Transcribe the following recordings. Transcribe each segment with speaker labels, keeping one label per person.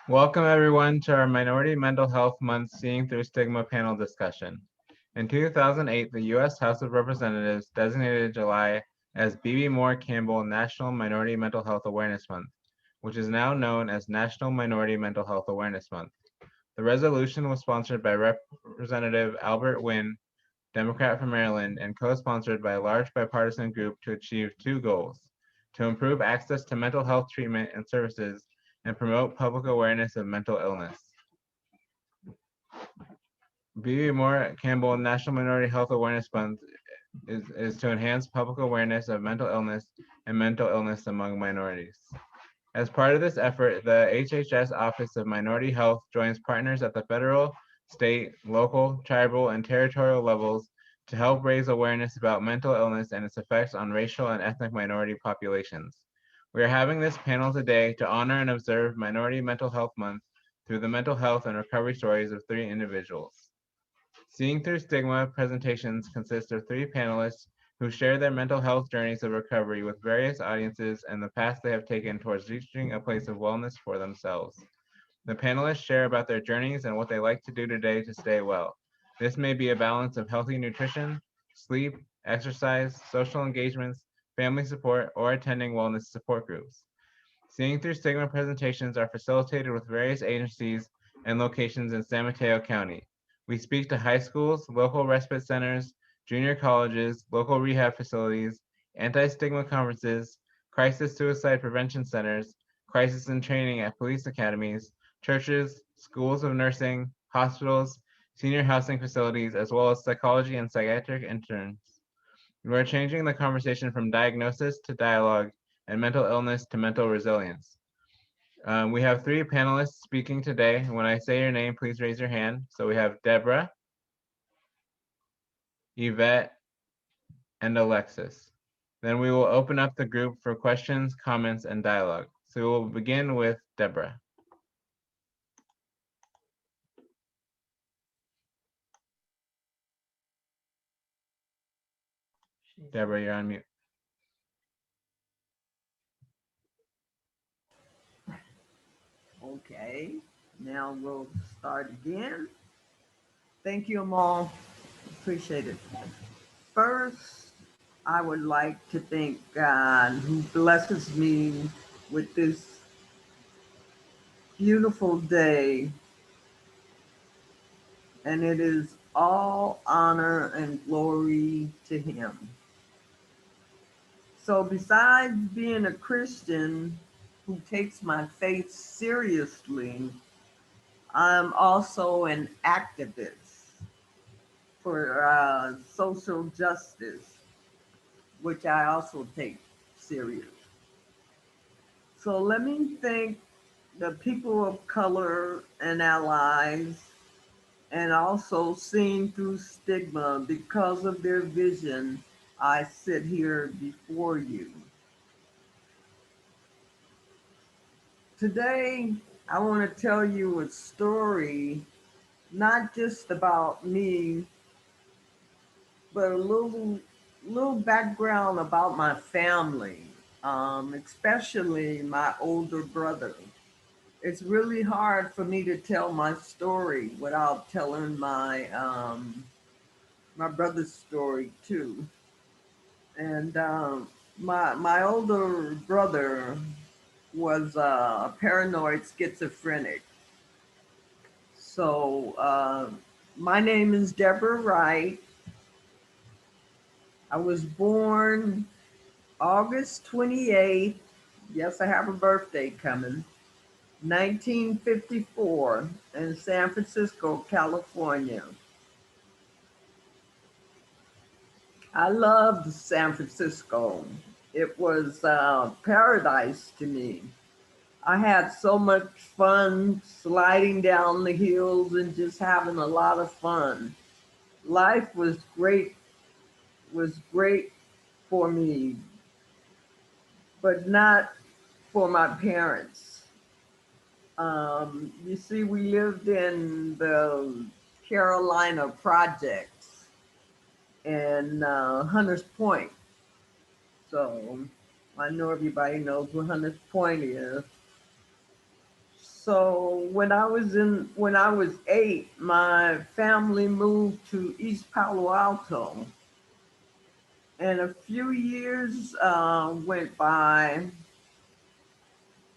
Speaker 1: Welcome everyone to our Minority Mental Health Month Seeing Through Stigma panel discussion. In 2008, the U.S. House of Representatives designated July as Bebe Moore Campbell National Minority Mental Health Awareness Month, which is now known as National Minority Mental Health Awareness Month. The resolution was sponsored by Representative Albert Wynn, Democrat from Maryland, and co-sponsored by a large bipartisan group to achieve two goals: to improve access to mental health treatment and services and promote public awareness of mental illness. Bebe Moore Campbell National Minority Health Awareness Month is to enhance public awareness of mental illness and mental illness among minorities. As part of this effort, the HHS Office of Minority Health joins partners at the federal, state, local, tribal, and territorial levels to help raise awareness about mental illness and its effects on racial and ethnic minority populations. We are having this panel today to honor and observe Minority Mental Health Month through the mental health and recovery stories of three individuals. Seeing Through Stigma presentations consist of three panelists who share their mental health journeys of recovery with various audiences and the paths they have taken towards reaching a place of wellness for themselves. The panelists share about their journeys and what they like to do today to stay well. This may be a balance of healthy nutrition, sleep, exercise, social engagements, family support, or attending wellness support groups. Seeing Through Stigma presentations are facilitated with various agencies and locations in San Mateo County. We speak to high schools, local respite centers, junior colleges, local rehab facilities, anti-stigma conferences, crisis suicide prevention centers, crisis and training at police academies, churches, schools of nursing, hospitals, senior housing facilities, as well as psychology and psychiatric interns. We're changing the conversation from diagnosis to dialogue and mental illness to mental resilience. We have three panelists speaking today. When I say your name, please raise your hand. So we have Deborah, Yvette, and Alexis. Then we will open up the group for questions, comments, and dialogue. So we'll begin with Deborah. Deborah, you're on mute.
Speaker 2: Okay, now we'll start again. Thank you, Amal. Appreciate it. First, I would like to thank God who blesses me with this beautiful day, and it is all honor and glory to Him. So, besides being a Christian who takes my faith seriously, I'm also an activist for social justice, which I also take serious. So let me thank the people of color and allies, and also seeing through stigma because of their vision. I sit here before you. Today, I want to tell you a story, not just about me, but a little background about my family, especially my older brother. It's really hard for me to tell my story without telling my brother's story too. And my older brother was a paranoid schizophrenic. So my name is Deborah Wright. I was born August 28th. Yes, I have a birthday coming. 1954 in San Francisco, California. I loved San Francisco. It was paradise to me. I had so much fun sliding down the hills and just having a lot of fun. Life was great for me, but not for my parents. You see, we lived in the Carolina projects in Hunters Point. So I know everybody knows what Hunters Point is. So when I was 8, my family moved to East Palo Alto, and a few years went by,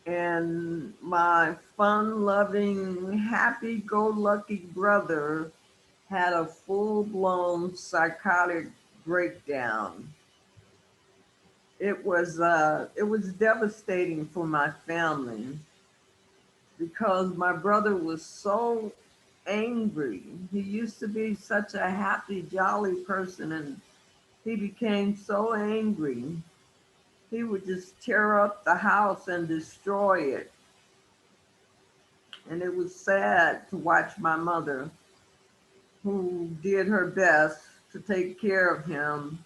Speaker 2: and my fun-loving, happy-go-lucky brother had a full-blown psychotic breakdown. It was devastating for my family because my brother was so angry. He used to be such a happy, jolly person, and he became so angry. He would just tear up the house and destroy it. And it was sad to watch my mother, who did her best to take care of him,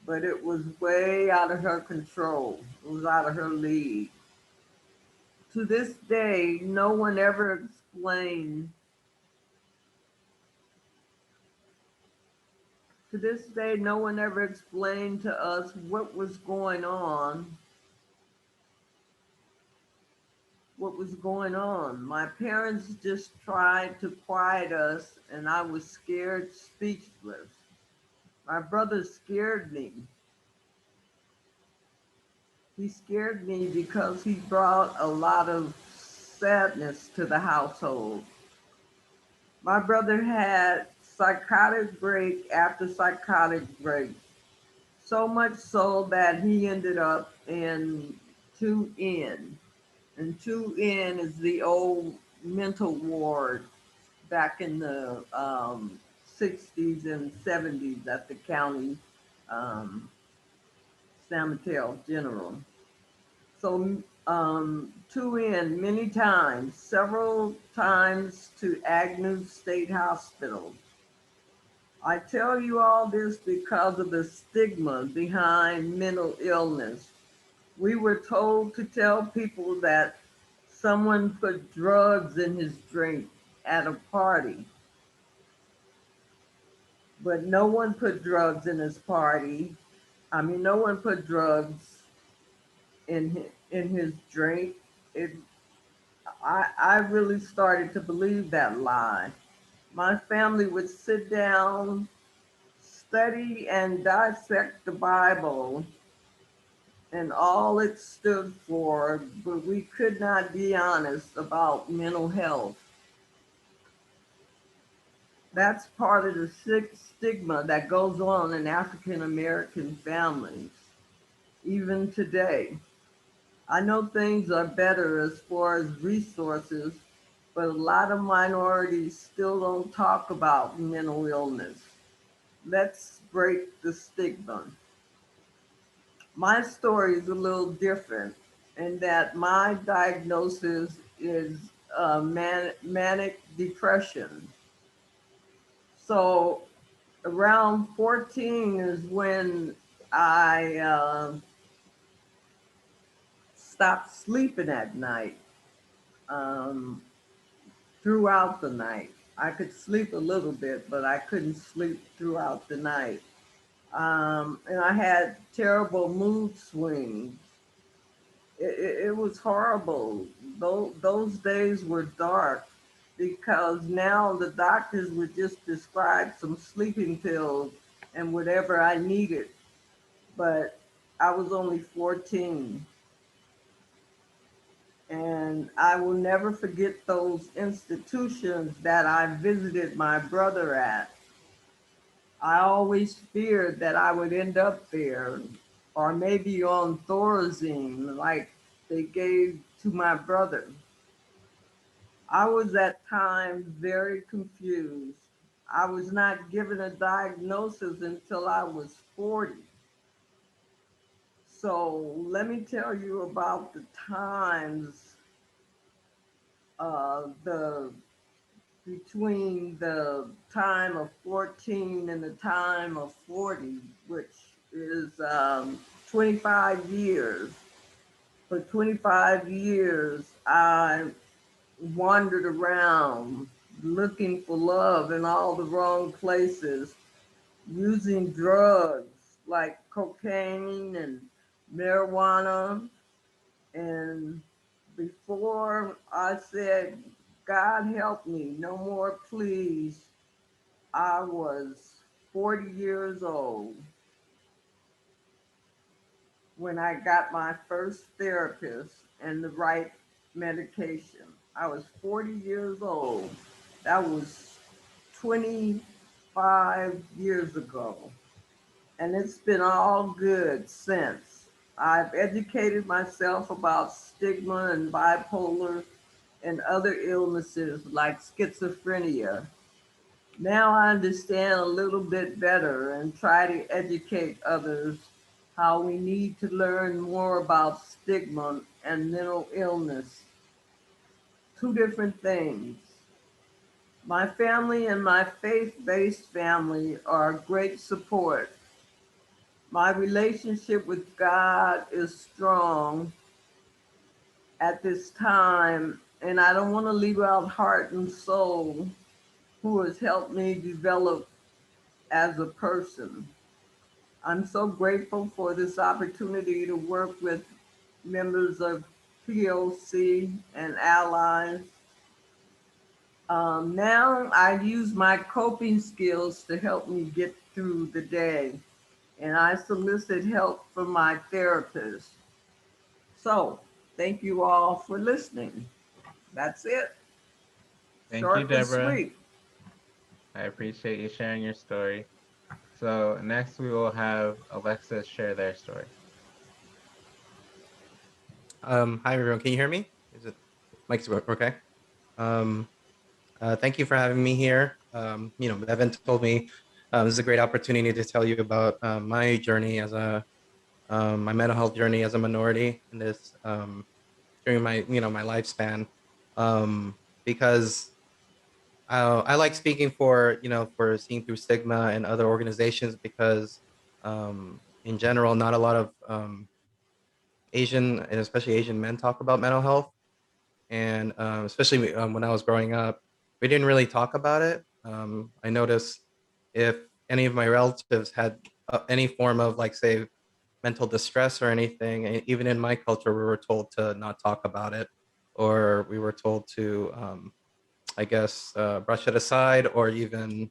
Speaker 2: but it was way out of her control. It was out of her league. To this day, no one ever explained To this day, no one ever explained to us what was going on. My parents just tried to quiet us, and I was scared, speechless. My brother scared me. He scared me because he brought a lot of sadness to the household. My brother had psychotic break after psychotic break, so much so that he ended up in 2N. And 2N is the old mental ward back in the 60s and 70s at the county um, San Mateo General. So 2N many times, several times to Agnew State Hospital. I tell you all this because of the stigma behind mental illness. We were told to tell people that someone put drugs in his drink at a party, but no one put drugs in his party. I mean, no one put drugs in his drink. It, I really started to believe that lie. My family would sit down, study, and dissect the Bible and all it stood for, but we could not be honest about mental health. That's part of the stigma that goes on in African American families, even today. I know things are better as far as resources, but a lot of minorities still don't talk about mental illness. Let's break the stigma. My story is a little different in that my diagnosis is manic depression. So around 14 is when I stopped sleeping at night, um, throughout the night. I could sleep a little bit, but I couldn't sleep throughout the night. And I had terrible mood swings. It was horrible. Those days were dark because now the doctors would just prescribe some sleeping pills and whatever I needed. But I was only 14. And I will never forget those institutions that I visited my brother at. I always feared that I would end up there or maybe on Thorazine like they gave to my brother. I was at times very confused. I was not given a diagnosis until I was 40. So let me tell you about the times, the between the time of 14 and the time of 40, which is 25 years. For 25 years, I wandered around looking for love in all the wrong places, using drugs like cocaine and marijuana and Before I said, God help me, no more please, I was 40 years old when I got my first therapist and the right medication. I was 40 years old. That was 25 years ago. And it's been all good since. I've educated myself about stigma and bipolar and other illnesses like schizophrenia. Now I understand a little bit better and try to educate others how we need to learn more about stigma and mental illness. Two different things. My family and my faith based family are great support. My relationship with God is strong at this time, and I don't want to leave out heart and soul, who has helped me develop as a person. I'm so grateful for this opportunity to work with members of POC and allies. Now I use my coping skills to help me get through the day, and I solicit help from my therapist. So, thank you all for listening. That's it.
Speaker 1: Thank you,
Speaker 2: Short but
Speaker 1: Deborah.
Speaker 2: sweet.
Speaker 1: I appreciate you sharing your story. So next we will have Alexa share their story.
Speaker 3: Hi everyone, can you hear me? Is it mic's okay? Um, Thank you for having me here. Evan told me this is a great opportunity to tell you about my journey as a my mental health journey as a minority in this during my my lifespan. Because I like speaking for for Seeing Through Stigma and other organizations because in general, not a lot of Asian and especially Asian men talk about mental health, and especially when I was growing up, we didn't really talk about it. I noticed if any of my relatives had any form of, like, say, mental distress or anything, even in my culture, we were told to not talk about it, or we were told to, I guess, brush it aside, or even,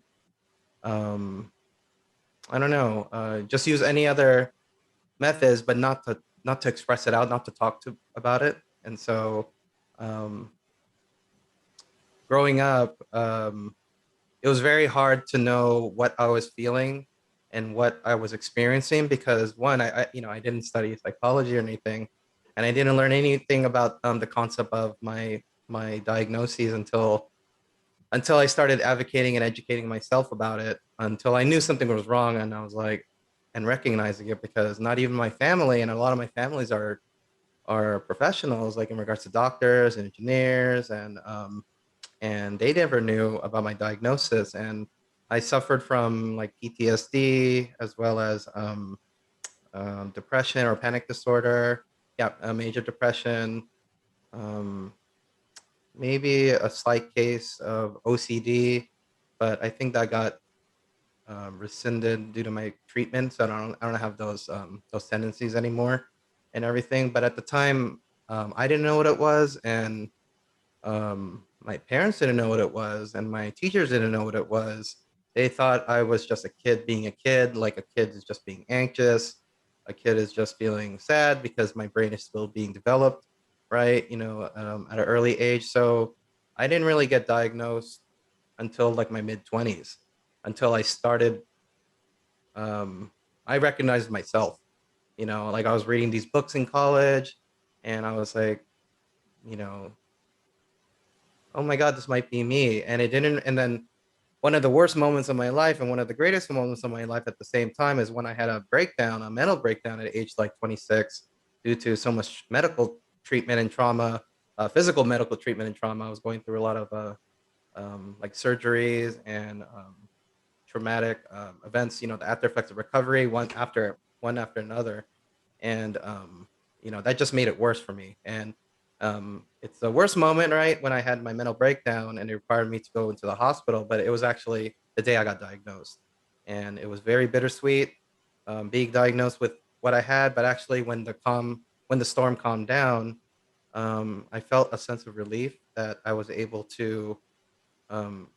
Speaker 3: um, I don't know, just use any other methods, but not to express it out, not to talk to about it. And so, um, growing up, it was very hard to know what I was feeling and what I was experiencing because one, I didn't study psychology or anything, and I didn't learn anything about the concept of my diagnoses until I started advocating and educating myself about it. Until I knew something was wrong, and I was like, and recognizing it because not even my family and a lot of my families are professionals, like in regards to doctors and engineers, and they never knew about my diagnosis. And I suffered from like PTSD as well as depression or panic disorder. Yeah, a major depression, um, maybe a slight case of OCD, but I think that got rescinded due to my treatment. So I don't have those tendencies anymore and everything. But at the time, I didn't know what it was, and my parents didn't know what it was, and my teachers didn't know what it was. They thought I was just a kid being a kid, like a kid is just being anxious, a kid is just feeling sad because my brain is still being developed, right? At an early age. So I didn't really get diagnosed until like my mid 20s, until I started. Um, I recognized myself. Like I was reading these books in college, and I was like, you know, oh my God, this might be me. And it didn't. And then one of the worst moments of my life and one of the greatest moments of my life at the same time is when I had a mental breakdown at age like 26 due to so much medical treatment and trauma, physical medical treatment and trauma. I was going through a lot of like surgeries and traumatic events, the after effects of recovery, one after another. And that just made it worse for me. And it's the worst moment, right, when I had my mental breakdown and it required me to go into the hospital, but it was actually the day I got diagnosed. And it was very bittersweet, being diagnosed with what I had. But actually when the storm calmed down, I felt a sense of relief that I was able to um,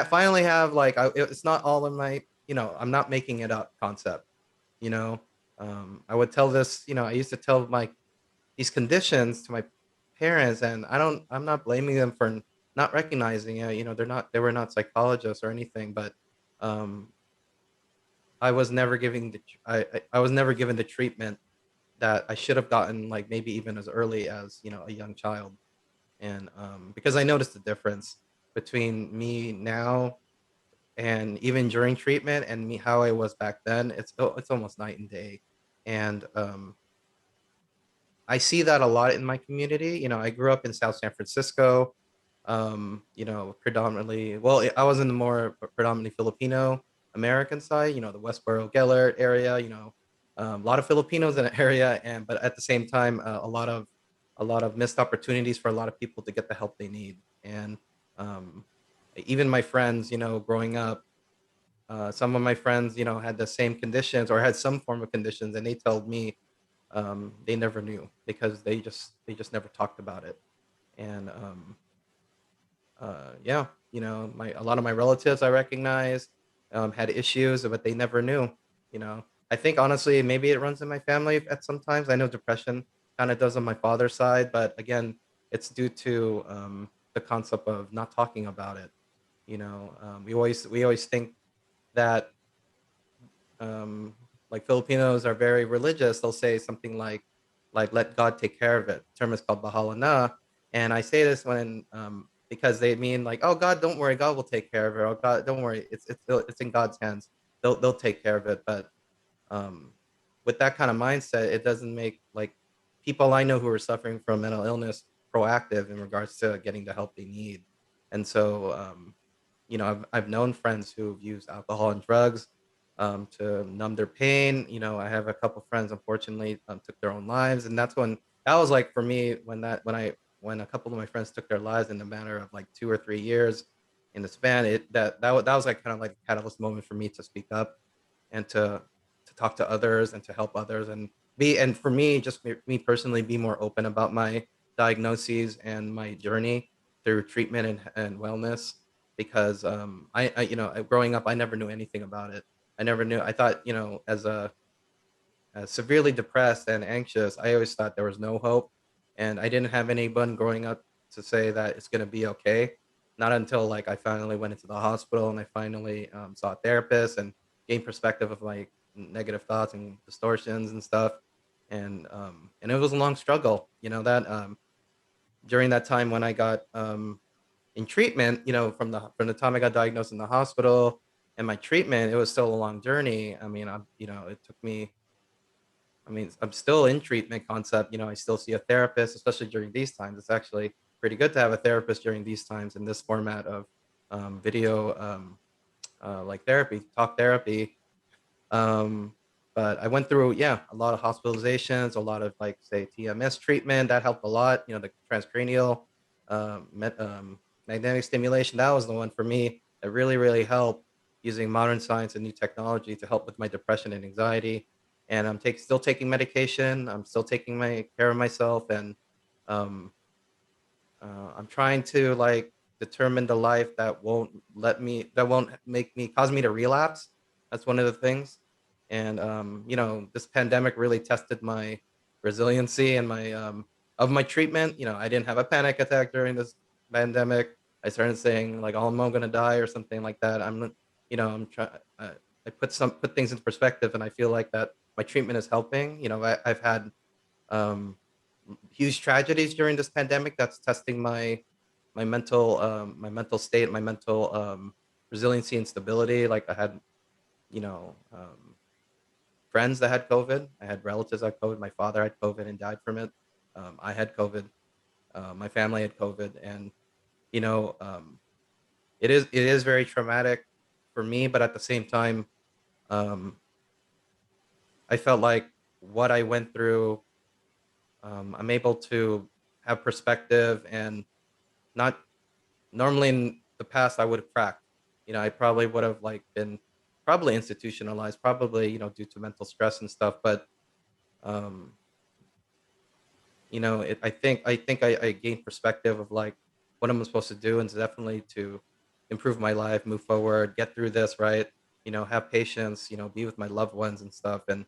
Speaker 3: finally have like it's not all in my, I'm not making it up concept. You know, I would tell this. I used to tell my these conditions to my parents, and I'm not blaming them for not recognizing it. They were not psychologists or anything, but um, I was never giving I was never given the treatment that I should have gotten, like maybe even as early as a young child. And because I noticed the difference between me now and even during treatment and me how I was back then, it's almost night and day. And I see that a lot in my community. I grew up in South San Francisco. Predominantly, well, I was in the more predominantly Filipino American side. The Westboro Gellert area. A lot of Filipinos in the area, and but at the same time, a lot of missed opportunities for a lot of people to get the help they need. And um, even my friends, growing up, some of my friends, had the same conditions or had some form of conditions, and they told me they never knew because they just never talked about it. And yeah, my a lot of my relatives I recognize had issues, but they never knew. You know, I think honestly, maybe it runs in my family at sometimes. I know depression kind of does on my father's side, but again, it's due to the concept of not talking about it. We always think that um, like Filipinos are very religious. They'll say something like "Let God take care of it." The term is called "Bahala na," and I say this when because they mean like, "Oh God, don't worry, God will take care of it." "Oh God, don't worry, it's in God's hands. They'll take care of it." But um, with that kind of mindset, it doesn't make like people I know who are suffering from mental illness proactive in regards to getting the help they need. And so, I've known friends who've used alcohol and drugs to numb their pain. I have a couple friends, unfortunately, took their own lives, and that was like for me when a couple of my friends took their lives in the matter of like 2 or 3 years in the span. That was like kind of like a catalyst moment for me to speak up and to talk to others and to help others and for me, just me personally, be more open about my diagnoses and my journey through treatment and wellness because growing up I never knew anything about it. I never knew. I thought, as severely depressed and anxious, I always thought there was no hope, and I didn't have anyone growing up to say that it's going to be okay. Not until like I finally went into the hospital and I finally saw a therapist and gained perspective of my negative thoughts and distortions and stuff. And it was a long struggle. That during that time when I got in treatment, from the time I got diagnosed in the hospital and my treatment, it was still a long journey. I mean, it took me. I mean, I'm still in treatment concept. I still see a therapist, especially during these times. It's actually pretty good to have a therapist during these times in this format of video, like therapy, talk therapy. Um, but I went through, yeah, a lot of hospitalizations, a lot of like say TMS treatment that helped a lot. The transcranial magnetic stimulation, that was the one for me that really, really helped using modern science and new technology to help with my depression and anxiety. And I'm still taking medication. I'm still taking my care of myself, and um, I'm trying to like determine the life that won't make me cause me to relapse. That's one of the things. And this pandemic really tested my resiliency and my of my treatment. I didn't have a panic attack during this pandemic. I started saying like, "Oh, I'm gonna die" or something like that. I'm trying. I put things into perspective, and I feel like that my treatment is helping. I've had um, huge tragedies during this pandemic that's testing my mental state, my mental resiliency and stability. Like I had, friends that had COVID. I had relatives that had COVID. My father had COVID and died from it. I had COVID. My family had COVID, and you know, um, it is very traumatic for me. But at the same time, um, I felt like what I went through, I'm able to have perspective and not normally in the past I would have cracked. I probably would have like been probably institutionalized, probably due to mental stress and stuff. But um, I gained perspective of like what I'm supposed to do, and it's definitely to improve my life, move forward, get through this, right? Have patience, be with my loved ones and stuff. And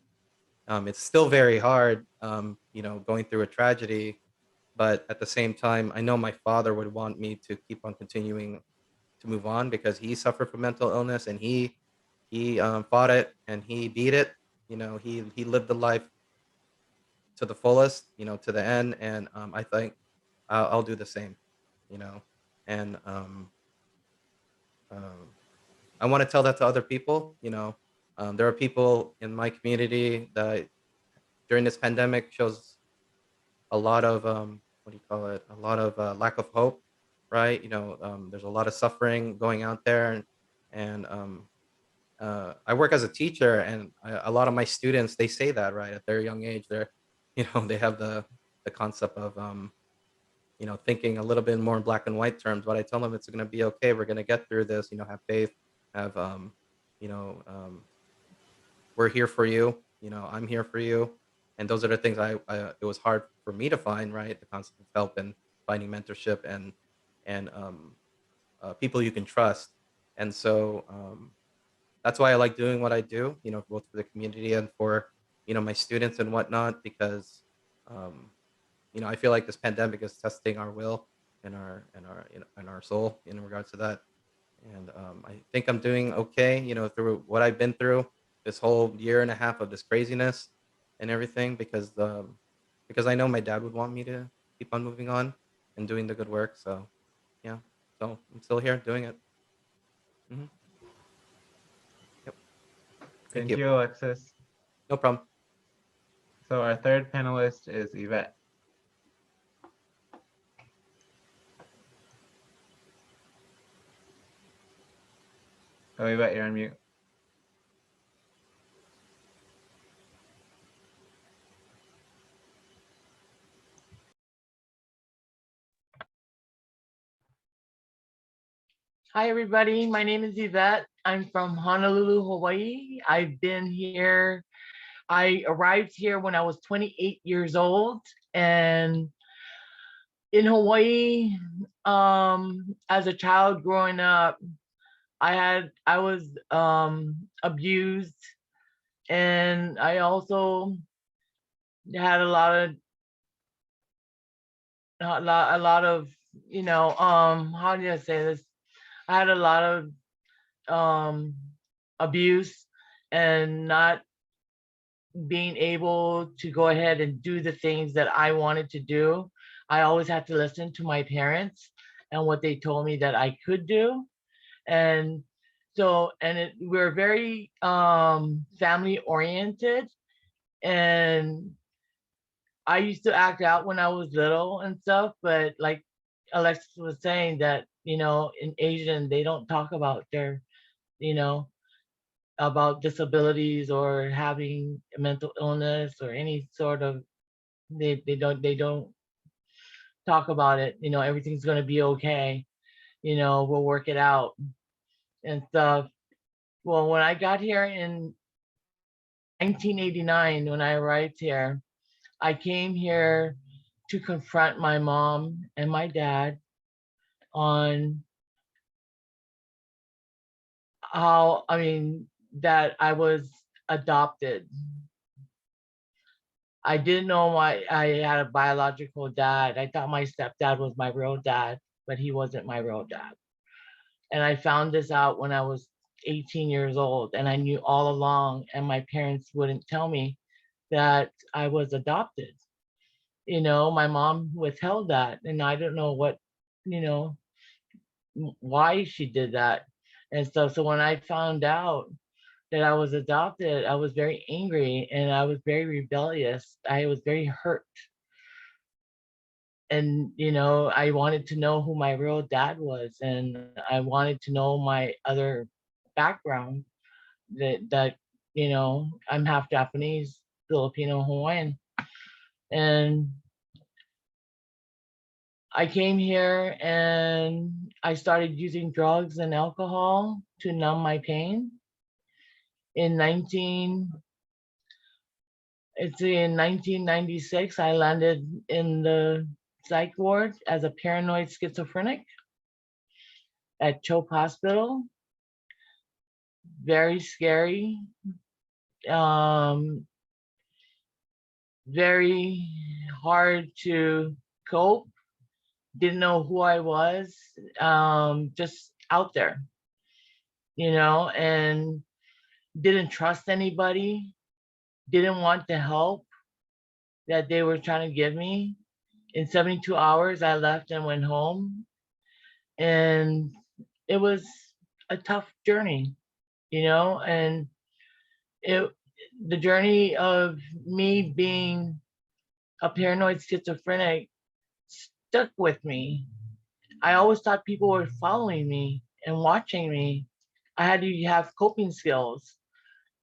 Speaker 3: it's still very hard, going through a tragedy. But at the same time, I know my father would want me to keep on continuing to move on because he suffered from mental illness, and he fought it and he beat it. He lived the life to the fullest, to the end. And I think I'll do the same, you know. And um, I want to tell that to other people. There are people in my community that during this pandemic shows a lot of what do you call it? A lot of lack of hope, right? There's a lot of suffering going out there, and I work as a teacher, and a lot of my students, they say that, right, at their young age, they have the concept of thinking a little bit more in black and white terms. But I tell them it's going to be okay. We're going to get through this. Have faith. Have you know we're here for you. I'm here for you. And those are the things it was hard for me to find, right? The concept of help and finding mentorship and people you can trust. And so that's why I like doing what I do, both for the community and for, my students and whatnot, because, um, I feel like this pandemic is testing our will and our soul in regards to that. And I think I'm doing okay, through what I've been through this whole year and a half of this craziness and everything, because I know my dad would want me to keep on moving on and doing the good work. So yeah, so I'm still here doing it. Hmm. Yep. Thank
Speaker 1: Thank
Speaker 3: you.
Speaker 1: you, Alexis.
Speaker 3: No problem.
Speaker 1: So our third panelist is Yvette. Oh, Yvette, you're on mute.
Speaker 4: Hi, everybody. My name is Yvette. I'm from Honolulu, Hawaii. I've been here. I arrived here when I was 28 years old. And in Hawaii, as a child growing up, I was abused, and I also had a lot of, how do I say this? I had a lot of abuse and not being able to go ahead and do the things that I wanted to do. I always had to listen to my parents and what they told me that I could do. And so, we're very family oriented. And I used to act out when I was little and stuff, but like Alexis was saying, that, in Asian, they don't talk about you know, about disabilities or having a mental illness or any sort of, they don't talk about it. Everything's going to be okay. We'll work it out and stuff. Well, when I got here in 1989, when I arrived here, I came here to confront my mom and my dad on how, that I was adopted. I didn't know why I had a biological dad. I thought my stepdad was my real dad, but he wasn't my real dad. And I found this out when I was 18 years old, and I knew all along, and my parents wouldn't tell me that I was adopted. My mom withheld that, and I don't know what, you know, why she did that and stuff. So when I found out that I was adopted, I was very angry and I was very rebellious. I was very hurt. And, I wanted to know who my real dad was, and I wanted to know my other background, that I'm half Japanese, Filipino, Hawaiian. And I came here and I started using drugs and alcohol to numb my pain. In It's in 1996, I landed in the psych ward as a paranoid schizophrenic at Chope Hospital. Very scary. Very hard to cope. Didn't know who I was. Just out there, and didn't trust anybody. Didn't want the help that they were trying to give me. In 72 hours, I left and went home. And it was a tough journey, and it the journey of me being a paranoid schizophrenic stuck with me. I always thought people were following me and watching me. I had to have coping skills,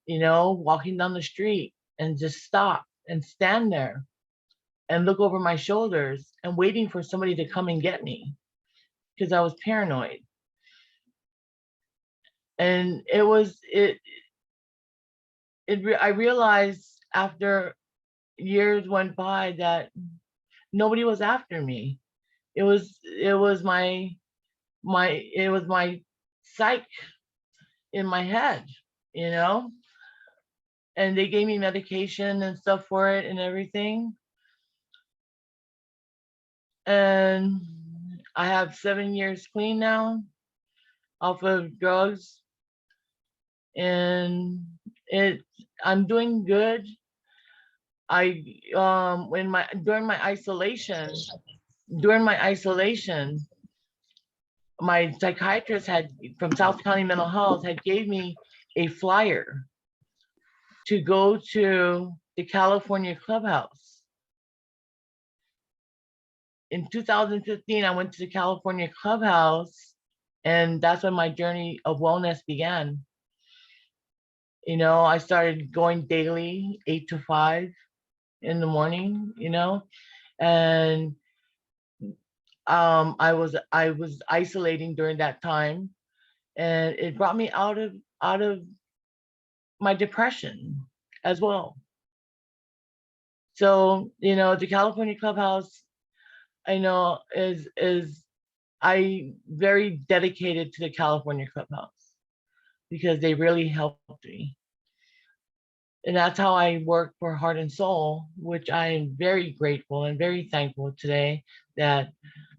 Speaker 4: walking down the street and just stop and stand there and look over my shoulders and waiting for somebody to come and get me because I was paranoid. And I realized after years went by that nobody was after me. It was my psych in my head, and they gave me medication and stuff for it and everything. And I have 7 years clean now off of drugs, and I'm doing good. During my isolation, my psychiatrist from South County Mental Health had gave me a flyer to go to the California Clubhouse. In 2015, I went to the California Clubhouse, and that's when my journey of wellness began. I started going daily, 8 to 5 in the morning, and I was isolating during that time, and it brought me out of my depression as well. So, the California Clubhouse, I know I very dedicated to the California Clubhouse because they really helped me. And that's how I work for Heart and Soul, which I am very grateful and very thankful today that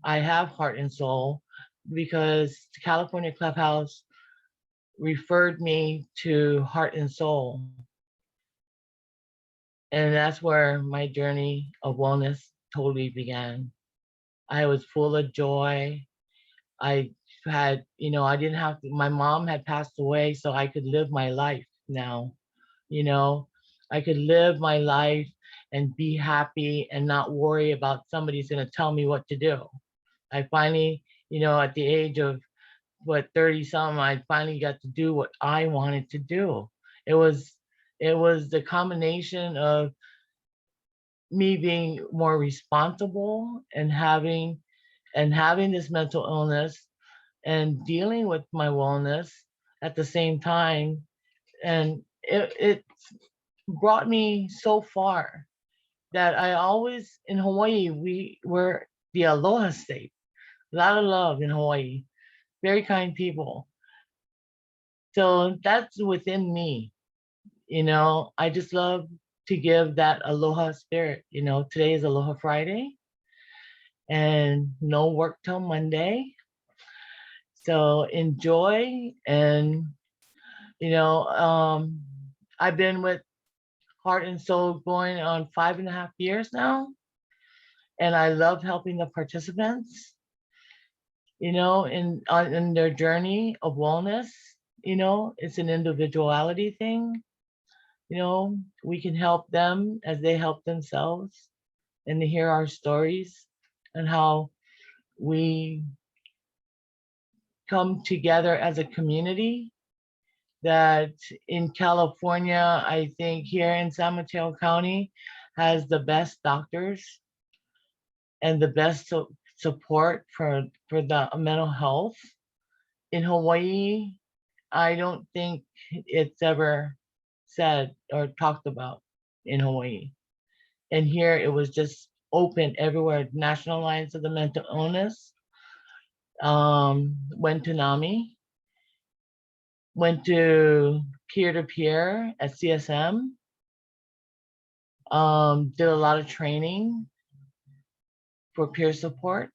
Speaker 4: I have Heart and Soul, because the California Clubhouse referred me to Heart and Soul. And that's where my journey of wellness totally began. I was full of joy. I had, I didn't have to, my mom had passed away, so I could live my life now. I could live my life and be happy and not worry about somebody's going to tell me what to do. I finally, at the age of 30 something, I finally got to do what I wanted to do. It was the combination of me being more responsible and having this mental illness and dealing with my wellness at the same time. And it brought me so far that I always, in Hawaii, we were the aloha state. A lot of love in Hawaii, very kind people. So that's within me. I just love to give that aloha spirit. Today is Aloha Friday and no work till Monday. So enjoy. And, I've been with Heart and Soul going on 5.5 years now. And I love helping the participants, in their journey of wellness. It's an individuality thing. We can help them as they help themselves, and to hear our stories and how we come together as a community. That in California, I think here in San Mateo County has the best doctors and the best support for the mental health. In Hawaii, I don't think it's ever said or talked about. in Hawaii. And here it was just open everywhere. National Alliance of the Mental Illness, went to NAMI, went to peer-to-peer at CSM, did a lot of training for peer support.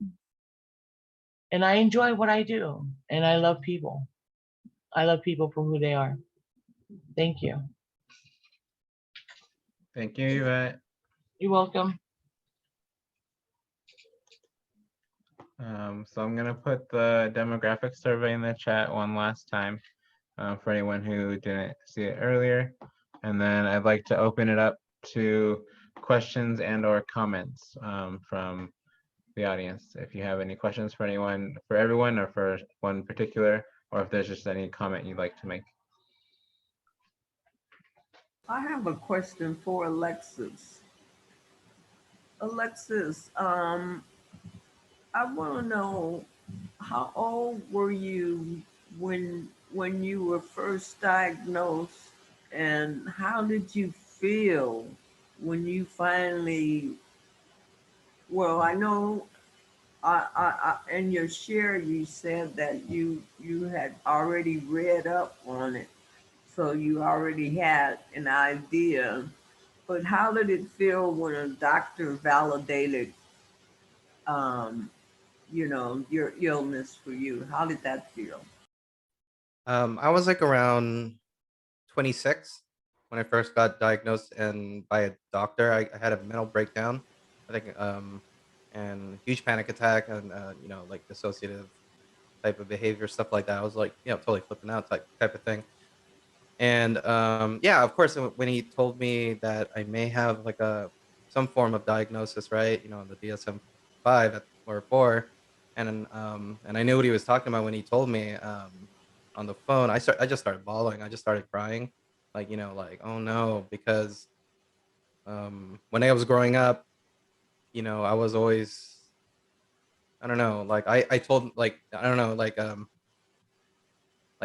Speaker 4: And I enjoy what I do. And I love people. I love people for who they are. Thank you.
Speaker 1: Thank you, Yvette.
Speaker 4: You're welcome.
Speaker 1: So I'm gonna put the demographic survey in the chat one last time for anyone who didn't see it earlier. And then I'd like to open it up to questions and or comments from the audience. If you have any questions for anyone, for everyone, or for one particular, or if there's just any comment you'd like to make.
Speaker 2: I have a question for Alexis. Alexis, I want to know, how old were you when you were first diagnosed, and how did you feel when you finally? Well, I know in your share you said that you had already read up on it, so you already had an idea. But how did it feel when a doctor validated, um, your illness for you? How did that feel?
Speaker 3: I was like around 26 when I first got diagnosed and by a doctor. I had a mental breakdown, I think, and huge panic attack and like dissociative type of behavior, stuff like that. I was like, totally flipping out type of thing. And yeah, of course, when he told me that I may have like some form of diagnosis, right? The DSM-5 or 4, and I knew what he was talking about when he told me on the phone. I just started bawling. I just started crying, like like, oh no, because when I was growing up, I was always, I don't know, like I told, like, I don't know, like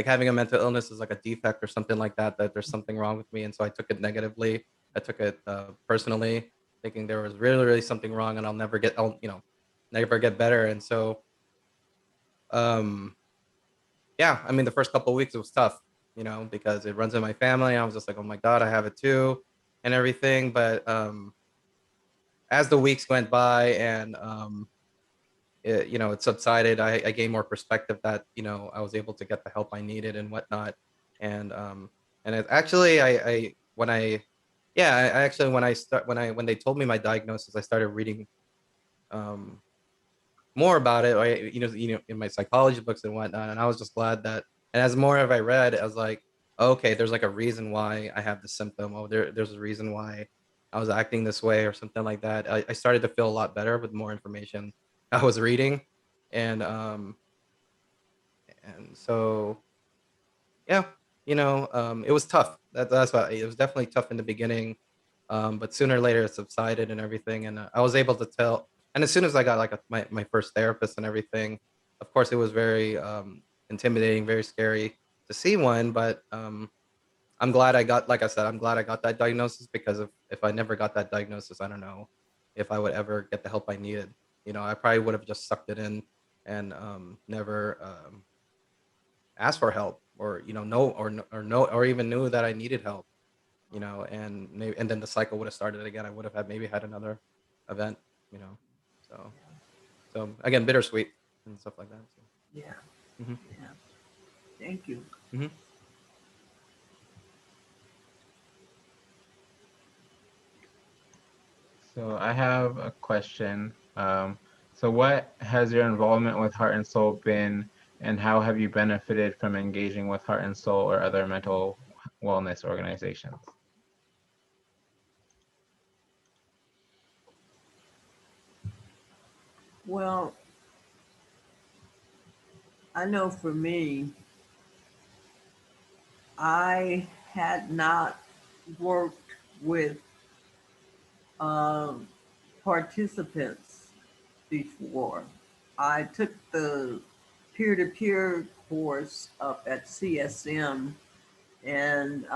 Speaker 3: having a mental illness is like a defect or something like that, that there's something wrong with me. And so I took it negatively. I took it personally, thinking there was really, really something wrong and never get better. And so, yeah, I mean, the first couple of weeks it was tough, because it runs in my family. I was just like, oh my God, I have it too and everything. But as the weeks went by and it subsided, I gained more perspective that I was able to get the help I needed and whatnot. And it actually, I when I yeah, I actually, when they told me my diagnosis, I started reading um more about it, in my psychology books and whatnot. And I was just glad that, and as more of I read, I was like, okay, there's like a reason why I have this symptom. Oh, there's a reason why I was acting this way or something like that. I started to feel a lot better with more information I was reading. And um and so, yeah, it was tough. That's why it was definitely tough in the beginning. But sooner or later it subsided and everything. And I was able to tell. And as soon as I got like my first therapist and everything, of course, it was very intimidating, very scary to see one. But I'm glad I got, like I said, I'm glad I got that diagnosis, because if I never got that diagnosis, I don't know if I would ever get the help I needed. I probably would have just sucked it in and never asked for help, or or even knew that I needed help. And then the cycle would have started again. I would have maybe had another event. you know so again, bittersweet and stuff like that. So.
Speaker 2: Yeah,
Speaker 3: hmm
Speaker 2: yeah. Thank you.
Speaker 3: hmm
Speaker 1: So I have a question. So what has your involvement with Heart and Soul been, and how have you benefited from engaging with Heart and Soul or other mental wellness organizations?
Speaker 2: Well, I know for me, I had not worked with um, participants before. I took the peer-to-peer course up at CSM, and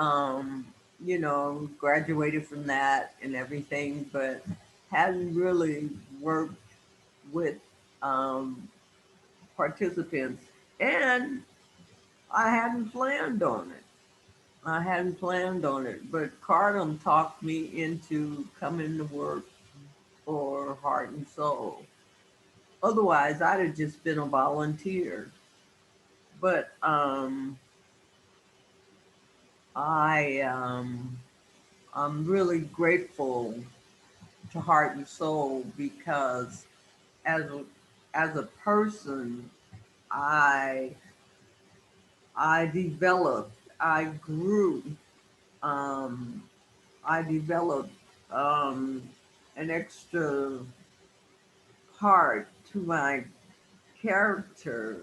Speaker 2: graduated from that and everything, but hadn't really worked with um, participants. And I hadn't planned on it. I hadn't planned on it, but Cardum talked me into coming to work for Heart and Soul. Otherwise, I'd have just been a volunteer. But I'm really grateful to Heart and Soul because as a, as a person, I I developed, I grew, um, I developed um, an extra part to my character.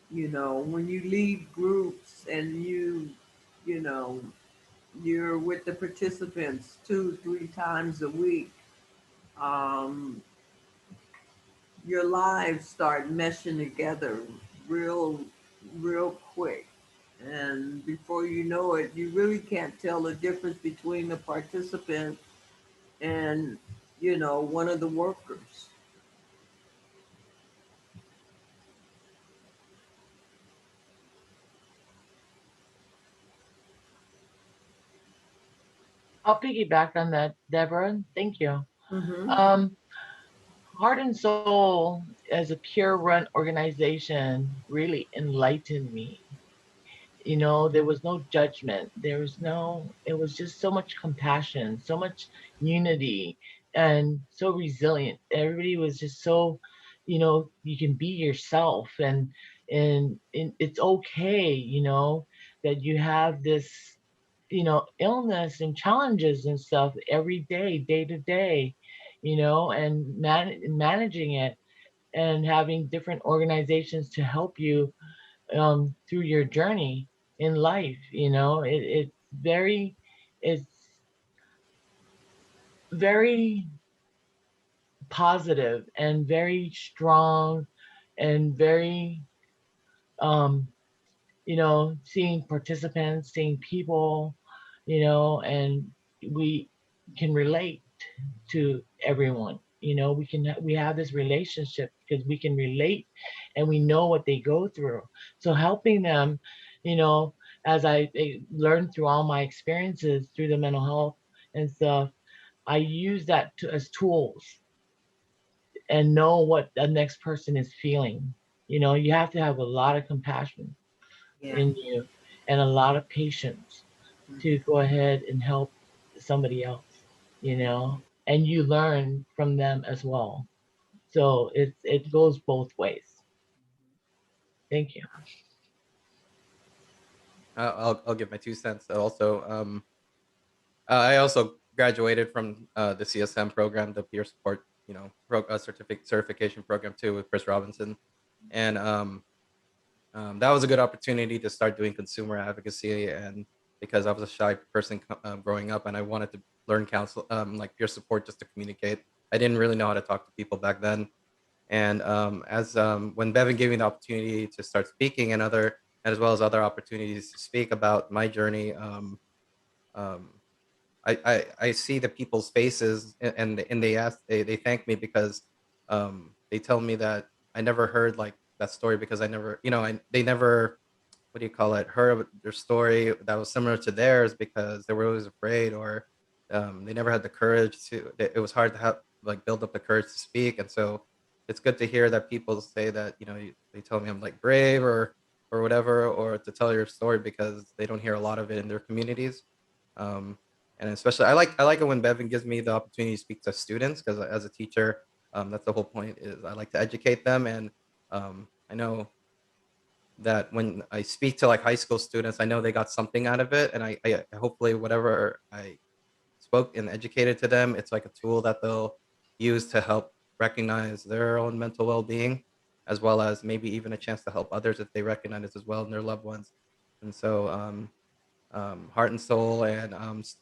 Speaker 2: When you lead groups and you know, you're with the participants 2, 3 times a week, um, your lives start meshing together real, real quick. And before you know it, you really can't tell the difference between the participant and, one of the workers.
Speaker 4: I'll piggyback on that, Deborah. Thank you.
Speaker 2: Mm-hmm.
Speaker 4: Um, Heart and Soul as a peer run organization really enlightened me. There was no judgment. It was just so much compassion, so much unity, and so resilient. Everybody was just so, you can be yourself, and it's okay, that you have this, illness and challenges and stuff every day to day, and managing it and having different organizations to help you through your journey in life. It's very positive and very strong and very um seeing participants, seeing people, and we can relate to everyone. We have this relationship because we can relate and we know what they go through. So helping them, you know as I learned through all my experiences through the mental health and stuff, I use that as tools and know what the next person is feeling. You have to have a lot of compassion
Speaker 2: Yeah.
Speaker 4: in you and a lot of patience to go ahead and help somebody else, and you learn from them as well. So it goes both ways. Thank you.
Speaker 3: I'll give my 2 cents. Also, I also graduated from the CSM program, the peer support, certification program too, with Chris Robinson, and that was a good opportunity to start doing consumer advocacy. And because I was a shy person growing up, and I wanted to learn counsel, like peer support, just to communicate. I didn't really know how to talk to people back then. And as when Bevan gave me the opportunity to start speaking, and as well as other opportunities to speak about my journey, um, I see the people's faces, and they thank me because they tell me that I never heard like that story, because I never, they never, what do you call it, heard their story that was similar to theirs, because they were always afraid, or they never had the courage to. It was hard to have, like, build up the courage to speak. And so it's good to hear that people say that, they tell me I'm like brave, or whatever, or to tell your story, because they don't hear a lot of it in their communities. Um, and especially, I like it when Bevan gives me the opportunity to speak to students, because as a teacher, that's the whole point, is I like to educate them. And I know that when I speak to like high school students, I know they got something out of it, and I hopefully whatever I spoke and educated to them, it's like a tool that they'll use to help recognize their own mental well-being, as well as maybe even a chance to help others if they recognize it as well in their loved ones. And so Heart and Soul, and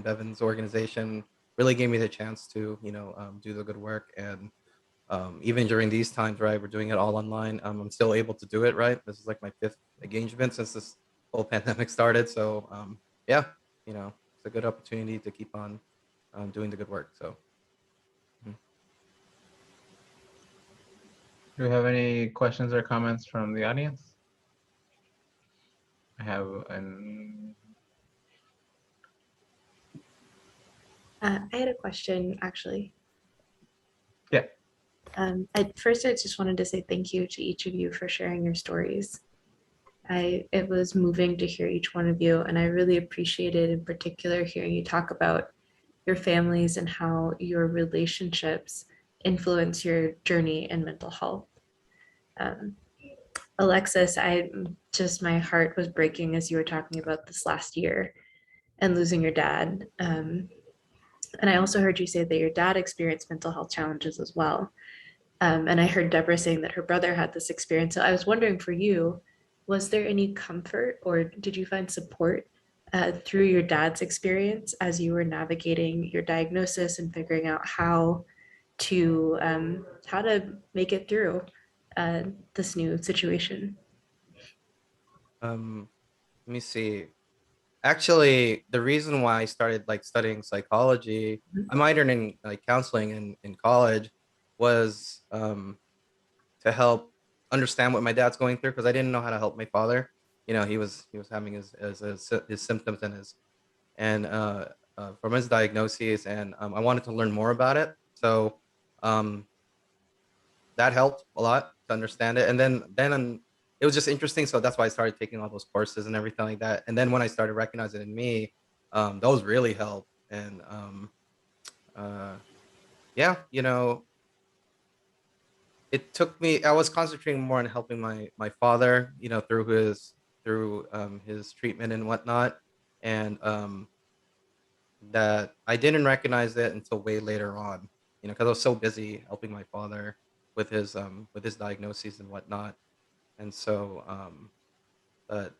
Speaker 3: Bevan's organization really gave me the chance to, do the good work. And even during these times, right, we're doing it all online. I'm still able to do it, right? This is like my fifth engagement since this whole pandemic started. So yeah, you know, it's a good opportunity to keep on doing the good work. So
Speaker 1: Do we have any questions or comments from the audience? I have an
Speaker 5: I had a question actually.
Speaker 1: Yeah.
Speaker 5: At first, I just wanted to say thank you to each of you for sharing your stories. It was moving to hear each one of you, and I really appreciated in particular hearing you talk about your families and how your relationships influence your journey in mental health. Alexis, my heart was breaking as you were talking about this last year and losing your dad. And I also heard you say that your dad experienced mental health challenges as well. And I heard Deborah saying that her brother had this experience. So I was wondering for you, was there any comfort or did you find support through your dad's experience as you were navigating your diagnosis and figuring out how to make it through this new situation?
Speaker 3: let me see. Actually, the reason why I started like studying psychology, I minored in like counseling in college, was to help understand what my dad's going through, because I didn't know how to help my father. You know, he was having his symptoms and from his diagnoses, and I wanted to learn more about it. So um, that helped a lot to understand it. And then it was just interesting. So that's why I started taking all those courses and everything like that. And then when I started recognizing in me, those really helped. And yeah, you know, it took me. I was concentrating more on helping my father, you know, through his treatment and whatnot, and that I didn't recognize it until way later on, you know, because I was so busy helping my father with his diagnoses and whatnot. And so but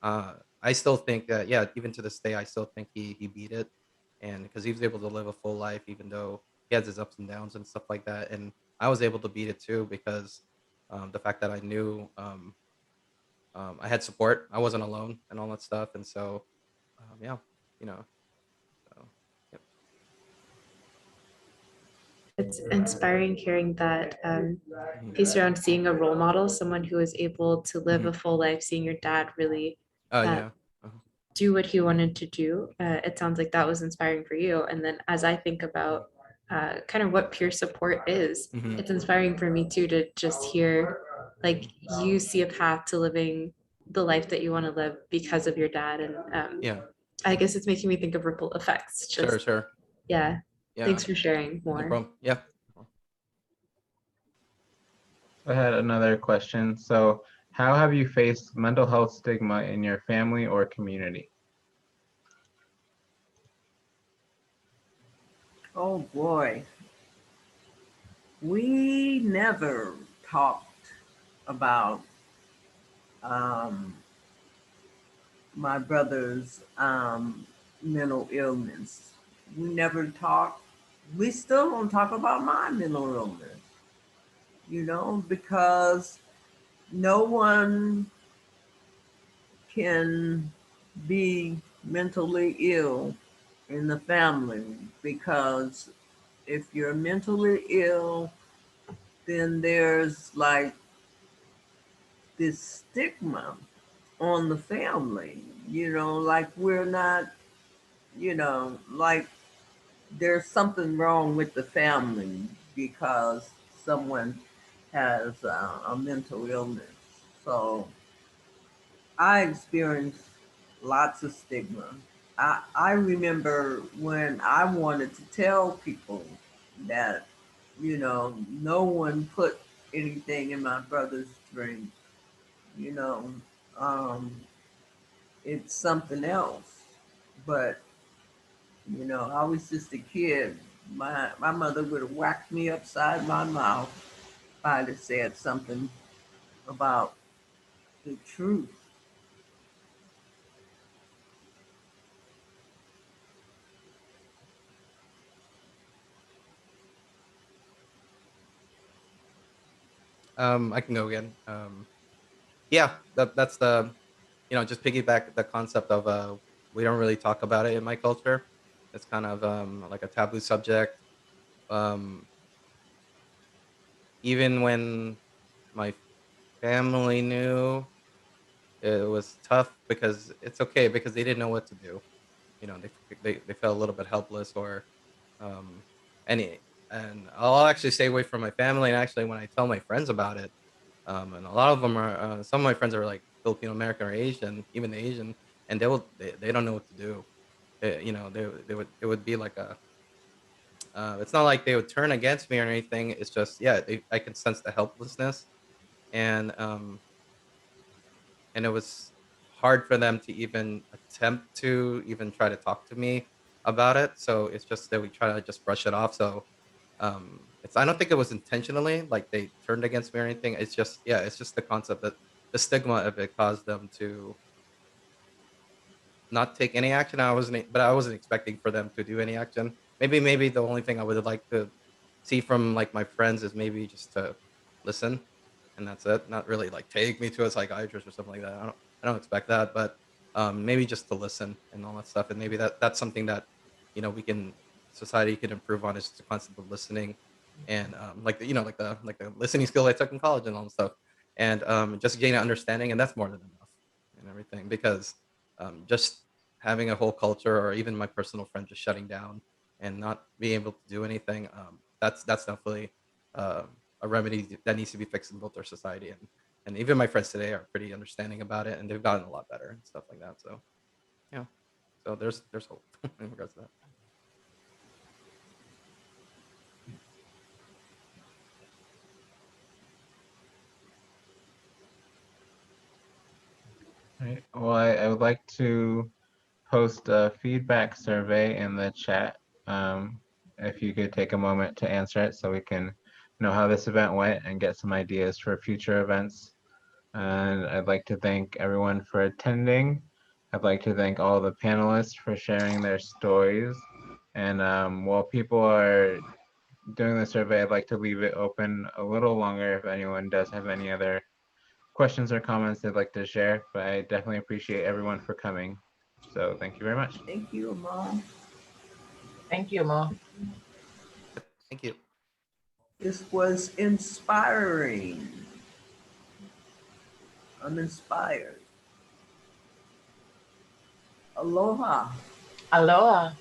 Speaker 3: I still think that, yeah, even to this day I still think he beat it, and because he was able to live a full life even though he has his ups and downs and stuff like that. And I was able to beat it too, because the fact that I knew I had support, I wasn't alone and all that stuff. And so yeah, you know, so yep.
Speaker 5: It's inspiring hearing that piece around seeing a role model, someone who is able to live a full life, seeing your dad really
Speaker 3: Oh
Speaker 5: uh,
Speaker 3: yeah.
Speaker 5: do what he wanted to do. It sounds like that was inspiring for you. And then as I think about kind of what peer support is,
Speaker 3: Mhm.
Speaker 5: it's inspiring for me too to just hear like you see a path to living the life that you want to live because of your dad. And
Speaker 3: Yeah.
Speaker 5: I guess it's making me think of ripple effects.
Speaker 3: Sure,
Speaker 5: Just,
Speaker 3: sure.
Speaker 5: yeah.
Speaker 3: Yeah.
Speaker 5: Thanks for sharing
Speaker 3: No
Speaker 5: more.
Speaker 3: problem. Yeah.
Speaker 1: I had another question. So, how have you faced mental health stigma in your family or community?
Speaker 2: Oh boy. We never talked about um, my brother's mental illness. We never talked. We still don't talk about my mental illness, you know, because no one can be mentally ill in the family, because if you're mentally ill, then there's like this stigma on the family, you know, like we're not, you know, like there's something wrong with the family because someone has a mental illness. So I experienced lots of stigma. I remember when I wanted to tell people that, you know, no one put anything in my brother's drink, you know, um, it's something else. But, you know, I was just a kid. My mother would have whacked me upside my mouth if I'd have said something about the truth.
Speaker 3: I can go again. Yeah, that's the, you know, just piggyback the concept of we don't really talk about it in my culture. It's kind of like a taboo subject. Um, Even when my family knew, it was tough because it's okay because they didn't know what to do. You know, they felt a little bit helpless or um, any. And I'll actually stay away from my family. And actually, when I tell my friends about it, and a lot of them are some of my friends are like Filipino American or Asian, even Asian, and they don't know what to do. You know, they would it would be like a it's not like they would turn against me or anything. It's just yeah, I can sense the helplessness and it was hard for them to even attempt to even try to talk to me about it. So it's just that we try to just brush it off. So it's I don't think it was intentionally like they turned against me or anything. It's just yeah, it's just the concept that the stigma of it caused them to not take any action. But I wasn't expecting for them to do any action. Maybe the only thing I would like to see from like my friends is maybe just to listen, and that's it. Not really like take me to a psychiatrist or something like that. I don't expect that, but maybe just to listen and all that stuff. And maybe that's something that we can society can improve on is just the concept of listening and like the listening skill I took in college and all that stuff, and just gain an understanding, and that's more than enough and everything because just having a whole culture or even my personal friend just shutting down and not being able to do anything that's definitely uh, a remedy that needs to be fixed in both our society and even my friends today are pretty understanding about it and they've gotten a lot better and stuff like that so yeah so there's hope in regards to that.
Speaker 1: Right. Well, I would like to post a feedback survey in the chat. If you could take a moment to answer it so we can know how this event went and get some ideas for future events. And I'd like to thank everyone for attending. I'd like to thank all the panelists for sharing their stories. And while people are doing the survey, I'd like to leave it open a little longer if anyone does have any other questions or comments they'd like to share. But I definitely appreciate everyone for coming. So thank you very much.
Speaker 2: Thank you, Mom.
Speaker 4: Thank you, Ma.
Speaker 3: Thank you.
Speaker 2: This was inspiring. I'm inspired. Aloha.
Speaker 4: Aloha.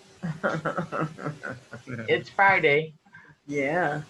Speaker 4: It's Friday.
Speaker 2: Yeah.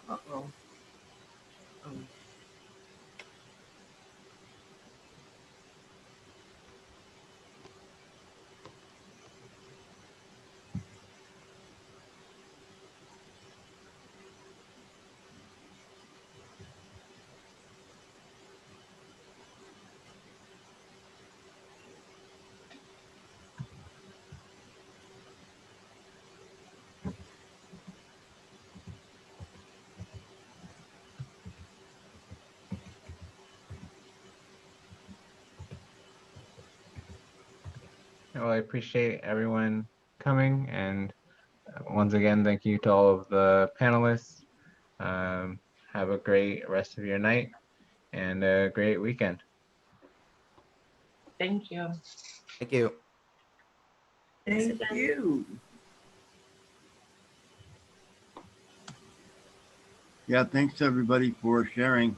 Speaker 2: Uh-oh. Oh.
Speaker 1: Well, I appreciate everyone coming. And once again, thank you to all of the panelists. Have a great rest of your night and a great weekend.
Speaker 4: Thank you.
Speaker 3: Thank you.
Speaker 2: Thank you.
Speaker 6: Yeah, thanks everybody for sharing.